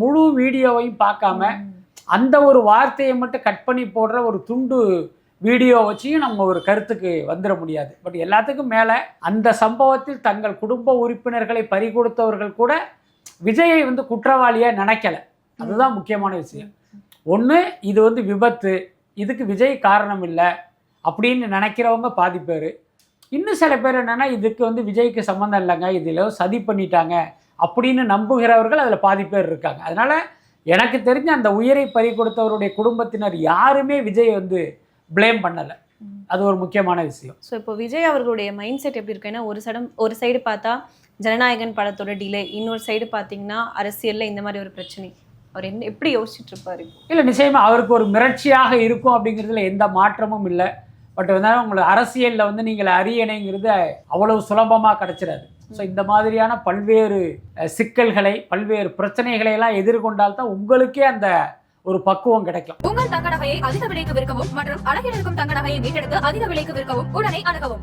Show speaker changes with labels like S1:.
S1: முழு வீடியோவையும் பார்க்காம அந்த ஒரு வார்த்தையை மட்டும் கட் பண்ணி போடுற ஒரு துண்டு வீடியோ வச்சியும் நம்ம ஒரு கருத்துக்கு வந்துட முடியாது. பட் எல்லாத்துக்கும் மேலே அந்த சம்பவத்தில் தங்கள் குடும்ப உறுப்பினர்களை பறிகொடுத்தவர்கள் கூட விஜயை வந்து குற்றவாளியாக நினைக்கல. அதுதான் முக்கியமான விஷயம். ஒன்று, இது வந்து விபத்து, இதுக்கு விஜய் காரணம் இல்லை அப்படின்னு நினைக்கிறவங்க பாதி பேர். இன்னும் சில பேர் என்னென்னா இதுக்கு வந்து விஜய்க்கு சம்மந்தம் இல்லைங்க, இதில் சதி பண்ணிட்டாங்க அப்படின்னு நம்புகிறவர்கள் அதில் பாதி பேர் இருக்காங்க. அதனால் எனக்கு தெரிஞ்ச அந்த உயிரை பறி கொடுத்தவருடைய குடும்பத்தினர் யாருமே விஜய் வந்து ப்ளேம் பண்ணலை. அது ஒரு முக்கியமான விஷயம்.
S2: ஸோ இப்போ விஜய் அவர்களுடைய மைண்ட் செட் எப்படி இருக்கு? ஏன்னா ஒரு சைடு பார்த்தா ஜனநாயகன் படத்தோட டிலே, இன்னொரு சைடு பார்த்தீங்கன்னா அரசியலில் இந்த மாதிரி ஒரு பிரச்சனை. அவர் எப்படி யோசிச்சுட்டு இருப்பாரு? இல்லை,
S1: நிச்சயமாக அவருக்கு ஒரு மிரட்சியாக இருக்கும் அப்படிங்கிறதுல எந்த மாற்றமும் இல்லை. பட் வந்து உங்களுக்கு அரசியலில் வந்து நீங்கள் அரியணைங்கிறது அவ்வளவு சுலபமாக கிடச்சிடாது. ஸோ இந்த மாதிரியான பல்வேறு சிக்கல்களை, பல்வேறு பிரச்சனைகளை எல்லாம் எதிர்கொண்டால்தான் உங்களுக்கே அந்த ஒரு பக்குவம் கிடைக்கும்.
S3: உங்கள் தங்க நகையை அதிக விலைக்கு விற்கவும் மற்றும் அழகில் இருக்கும் தங்க நகையை மீட்டெடுத்து அதிக விலைக்கு விற்கவும் உடனே அணுகவும்.